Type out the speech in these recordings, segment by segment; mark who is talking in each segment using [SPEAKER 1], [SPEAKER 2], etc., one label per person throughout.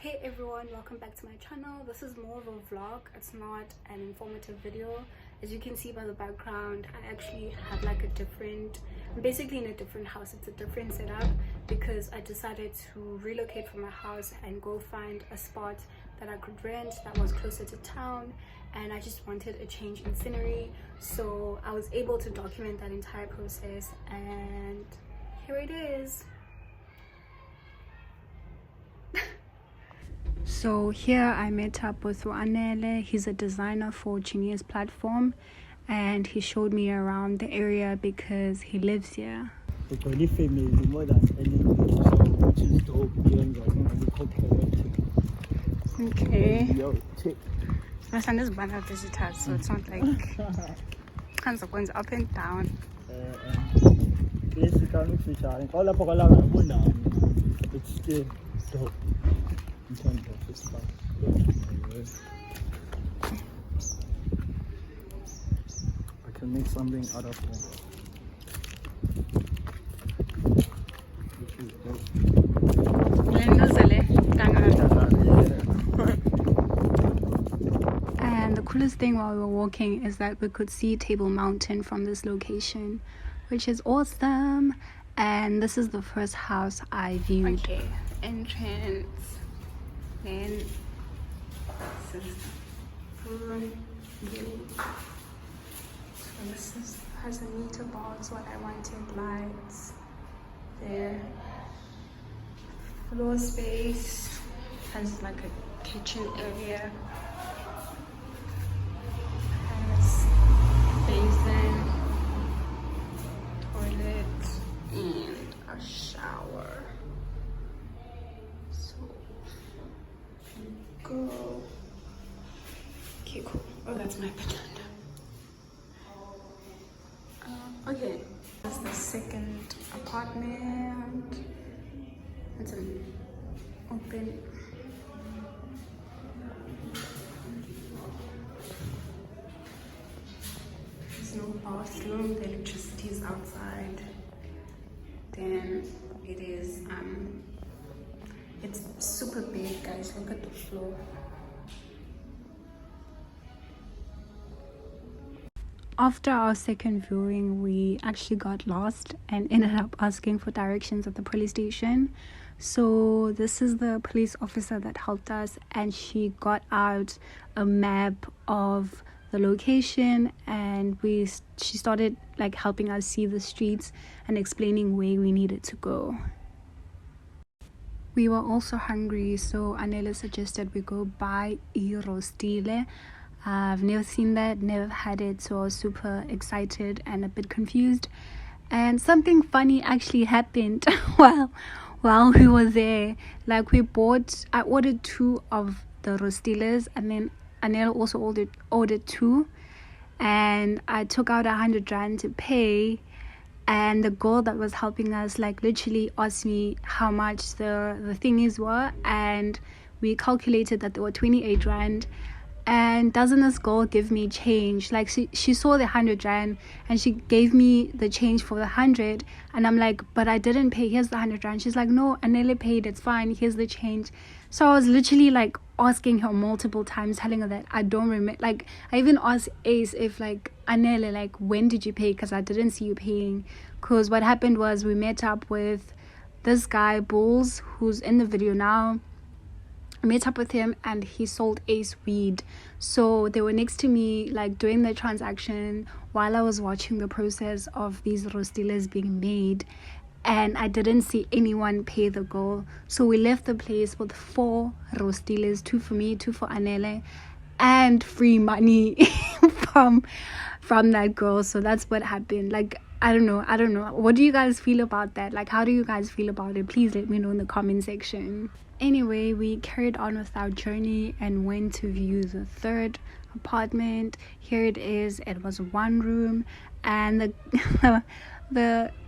[SPEAKER 1] Hey everyone, welcome back to my channel. This is more of a vlog. It's not an informative video. As you can see by the background, I actually have like I'm basically in a different house. It's a different setup because I decided to relocate from my house and go find a spot that I could rent that was closer to town, and I just wanted a change in scenery. So I was able to document that entire process, and here it is. So here I met up with Anele. He's a designer for Genius platform, and he showed me around the area because he lives here.
[SPEAKER 2] Family more than anything, so which is dope.
[SPEAKER 1] Okay. My son is one of visitors, so it's not like hands up and down.
[SPEAKER 2] It's still dope in terms of this stuff. I can make something out of it. Which is dope.
[SPEAKER 1] And the coolest thing while we were walking is that we could see Table Mountain from this location, which is awesome. And this is the first house I viewed. Okay, entrance. Then this is the room view. So this has a meter box, what I wanted, lights there. Floor space has like a kitchen area. Has basin, toilet, and a shower. So go. Okay, cool. Oh, that's my bedroom. Okay, that's the second apartment. It's an open. There's no bathroom. The electricity is outside. Then it is it's super big, guys. Look at the floor. After our second viewing, we actually got lost and ended up asking for directions at the police station. So this is the police officer that helped us, and she got out a map of the location, and she started like helping us see the streets and explaining where we needed to go. We were also hungry, so Anela suggested we go buy Rostile. I've never seen that, never had it, so I was super excited and a bit confused. And something funny actually happened while we were there. Like I ordered 2 of the Rostiles, and then Anela also ordered 2, and I took out 100 rand to pay. And the girl that was helping us like literally asked me how much the thingies were, and we calculated that they were 28 rand. And doesn't this girl give me change? Like she saw the 100 rand and she gave me the change for the 100, and I'm like, but I didn't pay, here's the 100 rand. She's like, no, Anele paid, it's fine, here's the change. So I was literally like asking her multiple times, telling her that I don't remember. Like I even asked Ace if like, Anele, like when did you pay, because I didn't see you paying. Because what happened was we met up with this guy Bulls, who's in the video now. I met up with him and he sold Ace weed. So they were next to me like doing the transaction while I was watching the process of these rostiles being made, and I didn't see anyone pay the girl. So we left the place with 4 rostiles, 2 for me, 2 for Anele, and free money from that girl. So that's what happened. Like I don't know. What do you guys feel about that? Like how do you guys feel about it? Please let me know in the comment section. Anyway, we carried on with our journey and went to view the third apartment. Here it is. It was 1 room, and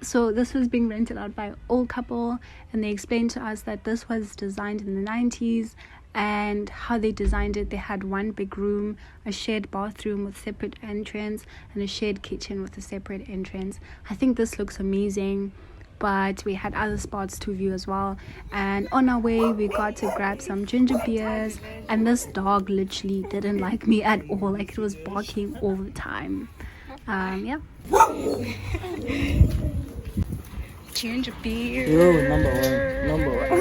[SPEAKER 1] so this was being rented out by an old couple, and they explained to us that this was designed in the 90s, and how they designed it, they had 1 big room, a shared bathroom with separate entrance, and a shared kitchen with a separate entrance. I think this looks amazing. but we had other spots to view as well. And on our way we got to grab some ginger beers, and this dog literally didn't like me at all. Like, it was barking all the time. Yeah. Ginger beer.
[SPEAKER 2] Number one.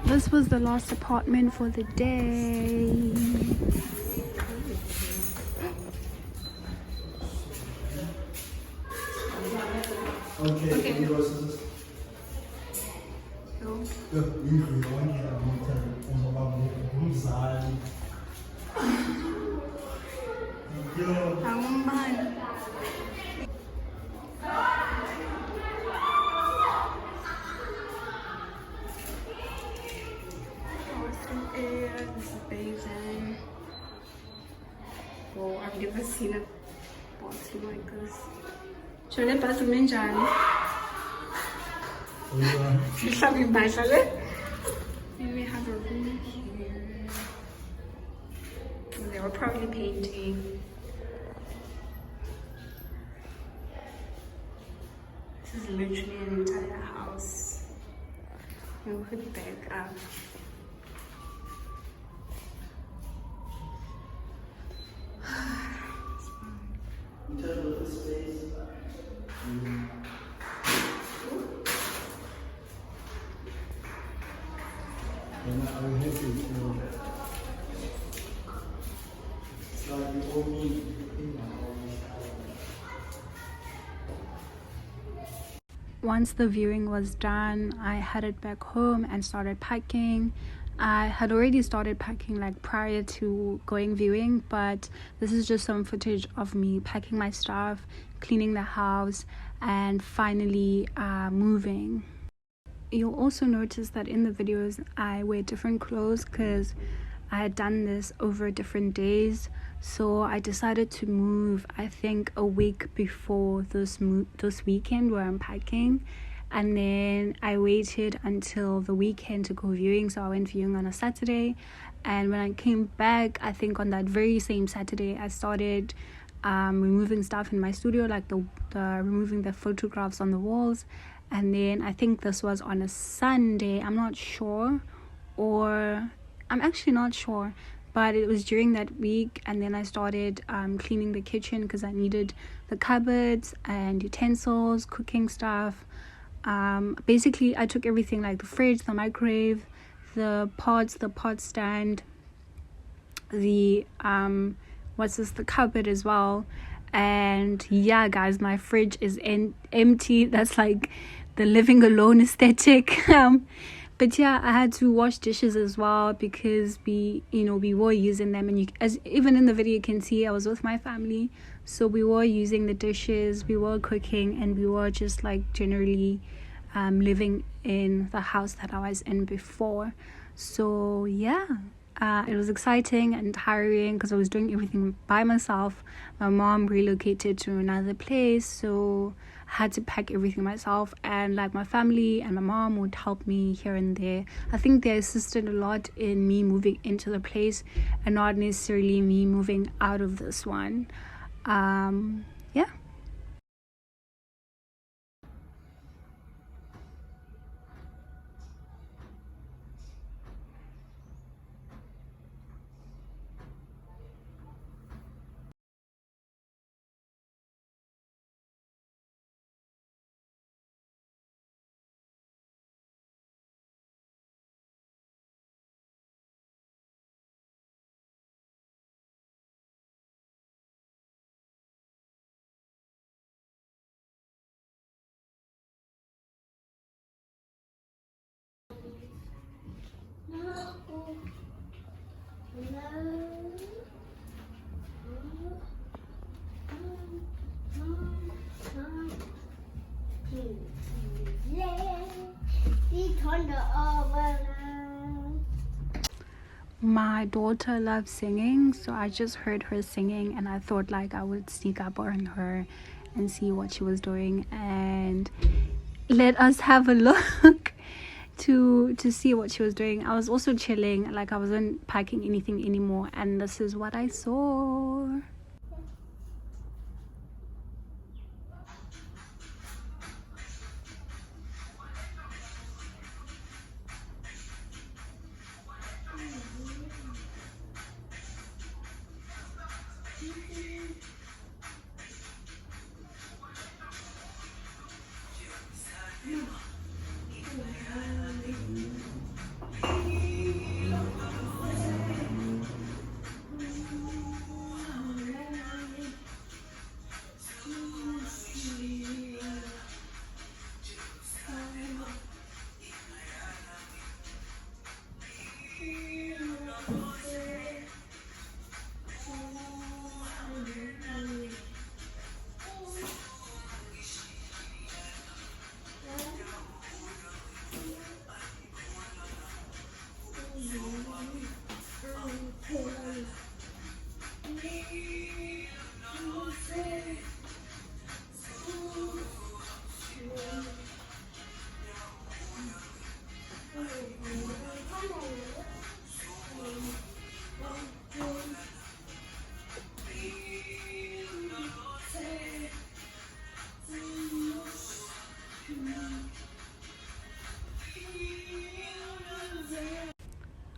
[SPEAKER 1] This was the last apartment for the day.
[SPEAKER 2] Okay.
[SPEAKER 1] This is bathing. Oh, I've never seen a bathroom like this. Shall I bathroom in Jan? Then we have a room here. They were probably painting. This is literally an entire house. We'll hook back up. Once the viewing was done, I headed back home and started packing. I had already started packing like prior to going viewing, but this is just some footage of me packing my stuff, cleaning the house, and finally moving. You'll also notice that in the videos I wear different clothes because I had done this over different days. So I decided to move, I think, a week before this weekend where I'm packing, and then I waited until the weekend to go viewing. So I went viewing on a Saturday, and when I came back, I think on that very same Saturday, I started removing stuff in my studio, like the removing the photographs on the walls. And then I think this was on a Sunday, I'm actually not sure, but it was during that week. And then I started cleaning the kitchen because I needed the cupboards and utensils, cooking stuff. Basically I took everything, like the fridge, the microwave, the pots, the pot stand, the the cupboard as well. And yeah, guys, my fridge is empty. That's like the living alone aesthetic. But yeah, I had to wash dishes as well because we were using them, and as even in the video you can see, I was with my family, so we were using the dishes, we were cooking, and we were just like generally living in the house that I was in before. So yeah, it was exciting and tiring because I was doing everything by myself. My mom relocated to another place, so I had to pack everything myself, and like my family and my mom would help me here and there. I think they assisted a lot in me moving into the place and not necessarily me moving out of this one. Yeah. My daughter loves singing, so I just heard her singing and I thought like I would sneak up on her and see what she was doing and let us have a look to see what she was doing. I was also chilling, like I wasn't packing anything anymore, and this is what I saw.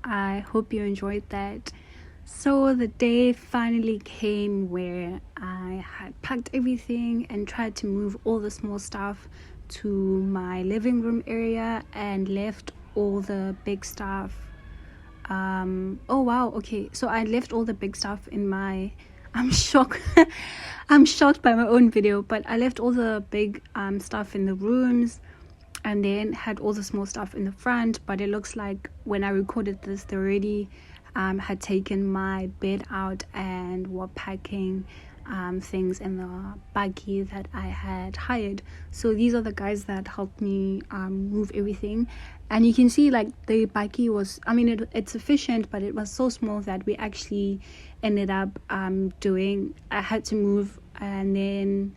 [SPEAKER 1] I hope you enjoyed that. So the day finally came where I had packed everything and tried to move all the small stuff to my living room area and left all the big stuff. Oh wow, okay. So I left all the big stuff in my I'm shocked. I'm shocked by my own video, but I left all the big stuff in the rooms and then had all the small stuff in the front. But it looks like when I recorded this, they already had taken my bed out and were packing things in the buggy that I had hired. So these are the guys that helped me move everything. And you can see like the buggy was, I mean, it's efficient, but it was so small that we actually ended up I had to move, and then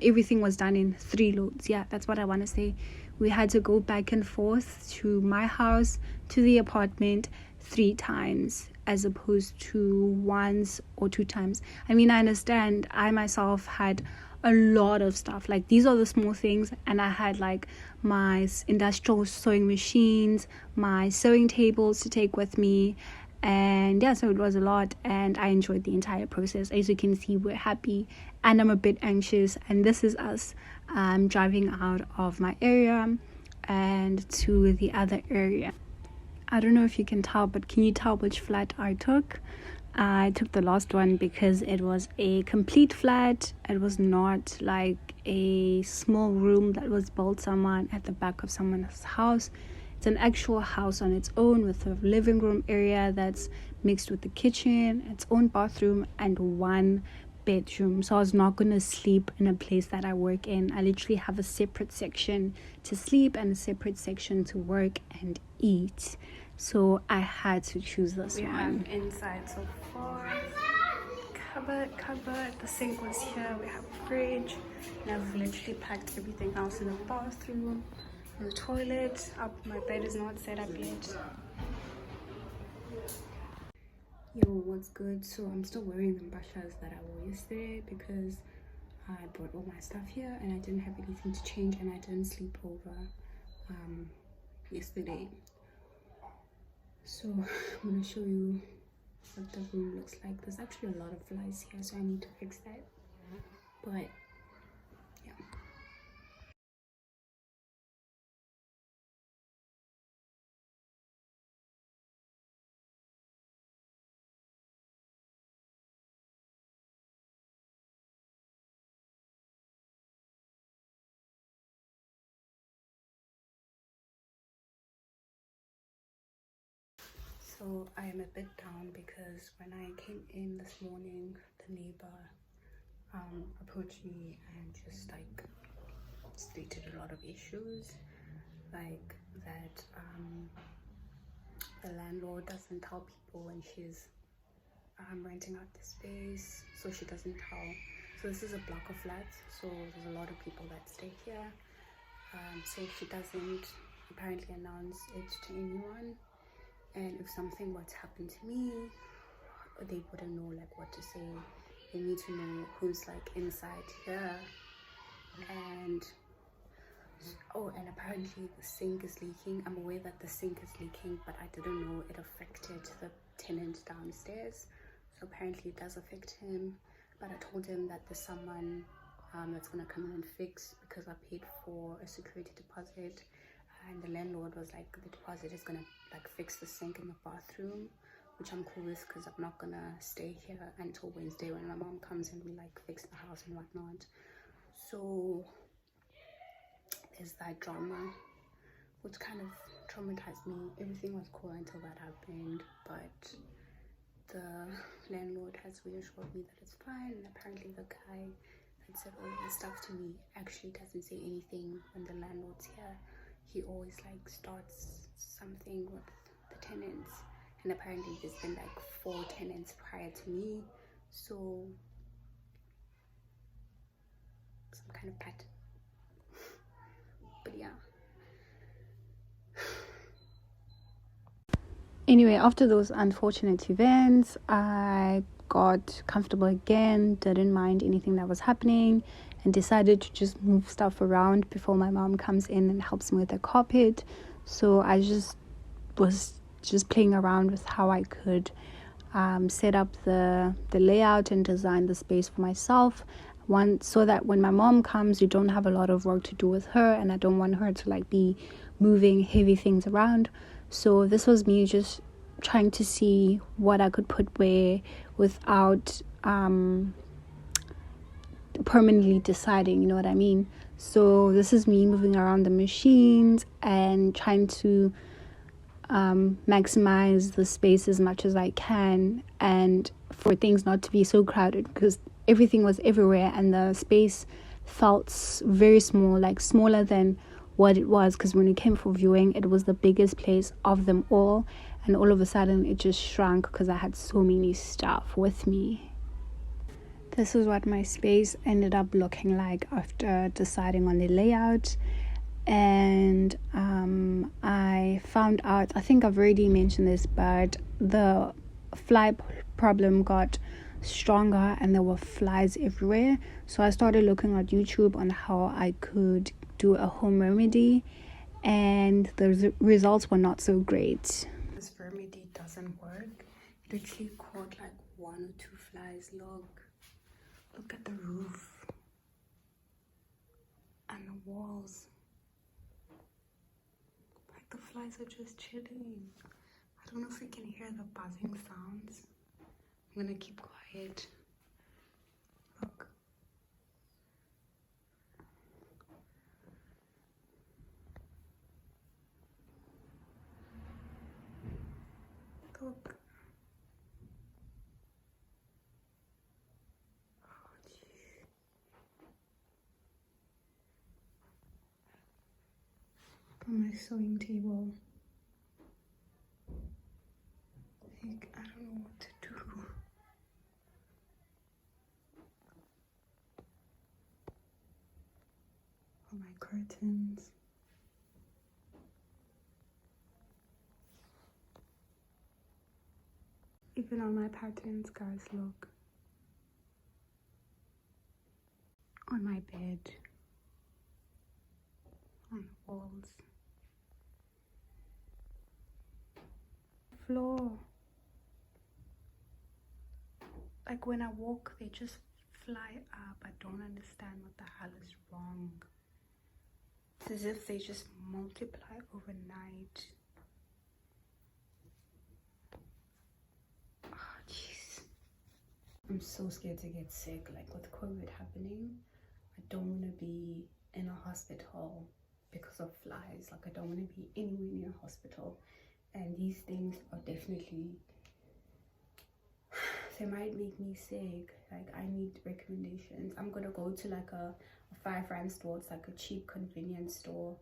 [SPEAKER 1] everything was done in 3 loads. Yeah, that's what I want to say. We had to go back and forth to my house to the apartment 3 times as opposed to once or 2 times. I mean, I understand I myself had a lot of stuff. Like, these are the small things, and I had like my industrial sewing machines, my sewing tables to take with me, and yeah, so it was a lot, and I enjoyed the entire process. As you can see, we're happy, and I'm a bit anxious, and this is us driving out of my area and to the other area. I don't know if you can tell, but can you tell which flat I took? I took the last one because it was a complete flat. It was not like a small room that was built someone at the back of someone's house. It's an actual house on its own with a living room area that's mixed with the kitchen, its own bathroom, and 1 bedroom. So I was not going to sleep in a place that I work in. I literally have a separate section to sleep and a separate section to work and eat. So I had to choose this one. We have inside so far. Cupboard. The sink was here. We have a fridge. And I've literally packed everything else in the bathroom. The toilet. My bed is not set up yet. Yo, what's good? So I'm still wearing the brushes that I wore yesterday because I brought all my stuff here and I didn't have anything to change, and I didn't sleep over yesterday. So I'm gonna show you what the room looks like. There's actually a lot of flies here, so I need to fix that. But yeah. So I am a bit down because when I came in this morning, the neighbor approached me and just like stated a lot of issues, like that the landlord doesn't tell people when she's renting out the space, so she doesn't tell. So this is a block of flats, so there's a lot of people that stay here, so she doesn't apparently announce it to anyone. And if something were to happen to me, they wouldn't know like what to say. They need to know who's like inside here. And and apparently the sink is leaking. I'm aware that the sink is leaking, but I didn't know it affected the tenant downstairs. So apparently it does affect him, but I told him that there's someone that's gonna come in and fix, because I paid for a security deposit, and the landlord was like, the deposit is gonna like fix the sink in the bathroom, which I'm cool with because I'm not gonna stay here until Wednesday when my mom comes and we like fix the house and whatnot. So there's that drama, which kind of traumatized me. Everything was cool until that happened, but the landlord has reassured me that it's fine, and apparently the guy that said all this stuff to me actually doesn't say anything when the landlord's here. He always like starts something with the tenants, and apparently there's been like 4 tenants prior to me, so some kind of pattern. But yeah. Anyway, after those unfortunate events, I got comfortable again, didn't mind anything that was happening, and decided to just move stuff around before my mom comes in and helps me with the carpet. So I just was just playing around with how I could set up the layout and design the space for myself, so that when my mom comes, we don't have a lot of work to do with her, and I don't want her to like be moving heavy things around. So this was me just trying to see what I could put where without permanently deciding, you know what I mean? So this is me moving around the machines and trying to maximize the space as much as I can, and for things not to be so crowded, because everything was everywhere and the space felt very small, like smaller than what it was, because when we came for viewing, it was the biggest place of them all, and all of a sudden it just shrunk because I had so many stuff with me. This is what my space ended up looking like after deciding on the layout. And I found out, I think I've already mentioned this, but the fly problem got stronger and there were flies everywhere. So I started looking at YouTube on how I could do a home remedy, and the results were not so great. This remedy doesn't work. It actually caught like 1 or 2 flies. Look at the roof and the walls. The flies are just chilling. I don't know if you can hear the buzzing sounds. I'm gonna keep quiet. Look. Look. Oh, geez. On my sewing table. Like, I don't know what to do. On my curtains. Even on my patterns, guys, look. On my bed. On the walls. Floor. Like when I walk, they just fly up. I don't understand what the hell is wrong. It's as if they just multiply overnight. Oh, jeez. I'm so scared to get sick. Like with COVID happening, I don't want to be in a hospital because of flies. Like I don't want to be anywhere near a hospital. And these things are definitely, they might make me sick. Like I need recommendations. I'm gonna go to like a 5 rand store. It's like a cheap convenience store,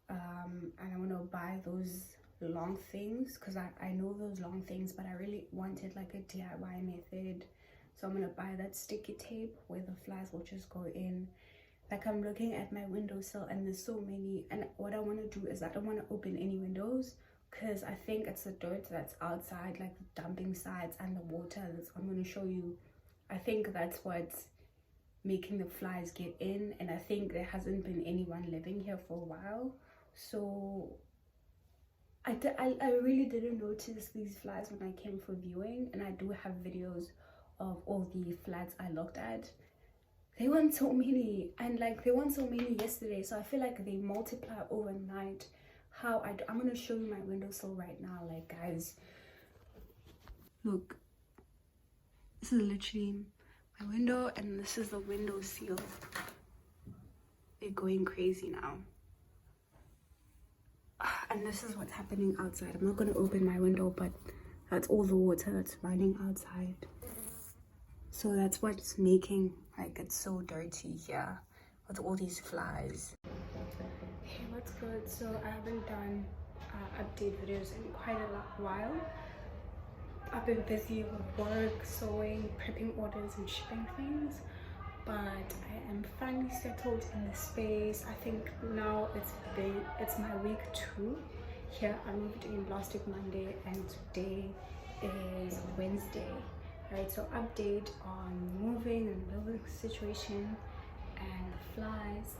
[SPEAKER 1] and I want to buy those long things, because I know those long things, but I really wanted like a DIY method. So I'm gonna buy that sticky tape where the flies will just go in. Like I'm looking at my windowsill and there's so many, and what I want to do is I don't want to open any windows, because I think it's the dirt that's outside, like the dumping sites and the water that's, I'm going to show you. I think that's what's making the flies get in, and I think there hasn't been anyone living here for a while. So I really didn't notice these flies when I came for viewing, and I do have videos of all the flats I looked at. They weren't so many, and like they weren't so many yesterday, so I feel like they multiply overnight. I'm gonna show you my windowsill right now. Like guys, look, this is literally my window, and this is the window seal. They're going crazy now, and this is what's happening outside. I'm not gonna open my window, but that's all the water that's running outside. So that's what's making like it's so dirty here with all these flies. Hey, what's good? So I haven't done update videos in quite a while. I've been busy with work, sewing, prepping orders and shipping things, but I am finally settled in the space. I think now it's my week 2 here. I moved in last week Monday, and today is Wednesday, right? So update on moving and living situation and flies.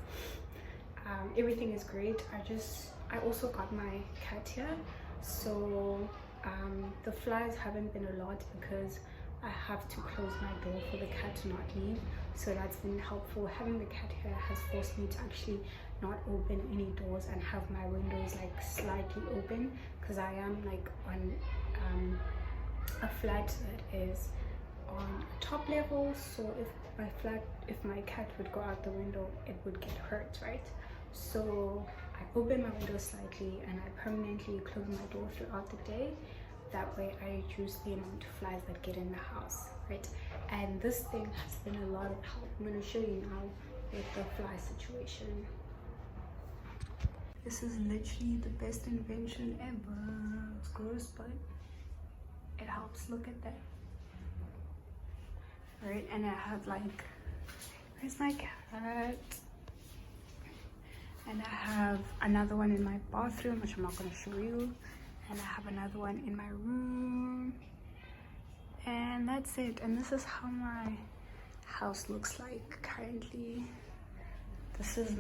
[SPEAKER 1] Everything is great. I also got my cat here. So the flies haven't been a lot because I have to close my door for the cat to not leave. So that's been helpful. Having the cat here has forced me to actually not open any doors and have my windows like slightly open, because I am like on a flat that is on top level. So if my cat would go out the window, it would get hurt, right? So I open my window slightly and I permanently close my door throughout the day. That way I reduce the amount of flies that get in the house, right? And this thing has been a lot of help. I'm going to show you now with the fly situation. This is literally the best invention ever. It's gross, but it helps. Look at that. Right, and I have like, where's my cat? And I have another one in my bathroom, which I'm not going to show you. And I have another one in my room. And that's it. And this is how my house looks like currently. This is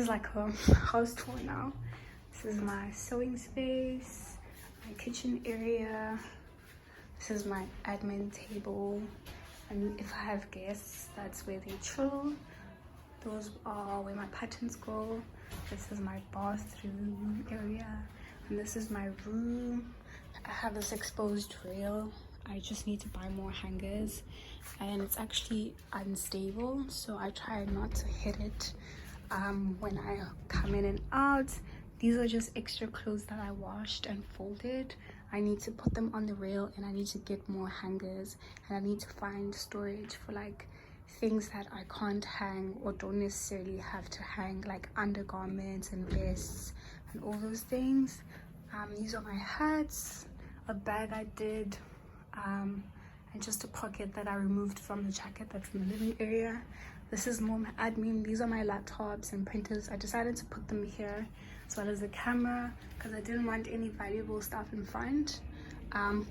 [SPEAKER 1] like a house tour now. This is my sewing space, my kitchen area. This is my admin table. And if I have guests, that's where they chill. Those are where my patterns go. This is my bathroom area. And this is my room. I have this exposed rail. I just need to buy more hangers. And it's actually unstable, so I try not to hit it when I come in and out. These are just extra clothes that I washed and folded. I need to put them on the rail, and I need to get more hangers, and I need to find storage for like things that I can't hang or don't necessarily have to hang, like undergarments and vests and all those things. These are my hats, a bag I did, and just a pocket that I removed from the jacket that's in the living area. This is more my admin. These are my laptops and printers. I decided to put them here, as well as the camera, because I didn't want any valuable stuff in front.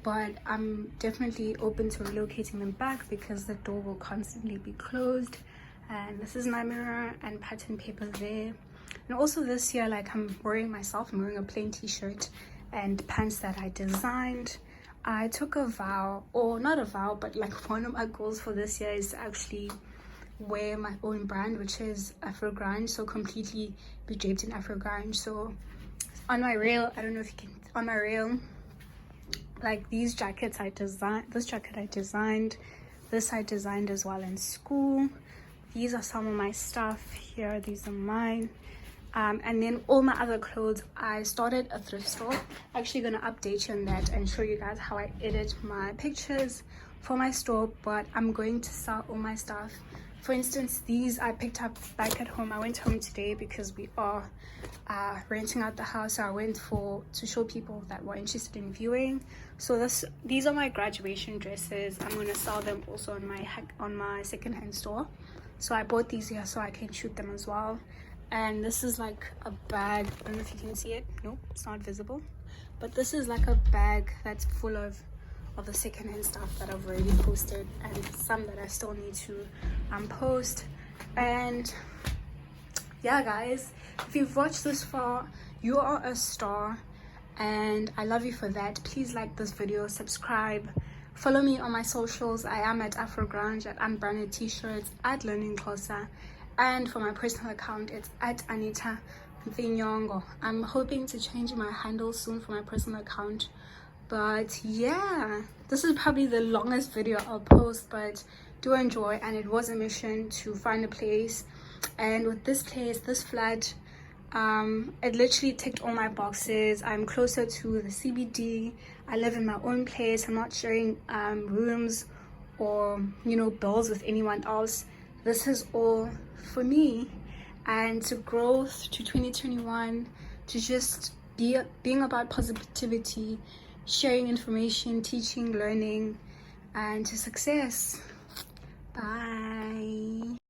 [SPEAKER 1] But I'm definitely open to relocating them back because the door will constantly be closed. And this is my mirror and pattern paper there. And also this year, like I'm wearing a plain t-shirt and pants that I designed. I took a vow, or not a vow, but like one of my goals for this year is to actually wear my own brand, which is Afro Grunge, so completely be draped in Afro Grunge. So on my rail, I don't know if you can, on my rail, like these jackets I designed, this jacket I designed, this I designed as well in school. These are some of my stuff here. These are mine. And then all my other clothes, I started a thrift store. I'm actually gonna update you on that and show you guys how I edit my pictures for my store, but I'm going to sell all my stuff. For instance, these I picked up back at home. I went home today because we are renting out the house. So I went to show people that were interested in viewing. So these are my graduation dresses. I'm gonna sell them also on my secondhand store. So I bought these here so I can shoot them as well. And this is like a bag. I don't know if you can see it. Nope, it's not visible. But this is like a bag that's full of the secondhand stuff that I've already posted, and some that I still need to post. And yeah, guys, if you've watched this far, you are a star, and I love you for that. Please like this video, subscribe, follow me on my socials. I am at Afro Grunge, at Unbranded T-shirts, at Learning Closer, and for my personal account, it's at Anita Vinyongo. I'm hoping to change my handle soon for my personal account. But yeah, this is probably the longest video I'll post, but do enjoy. And it was a mission to find a place, and with this place, this flat, it literally ticked all my boxes. I'm closer to the CBD. I live in my own place. I'm not sharing rooms or bills with anyone else. This is all for me, and to growth, to 2021, to just being about positivity, sharing information, teaching, learning, and to success. Bye.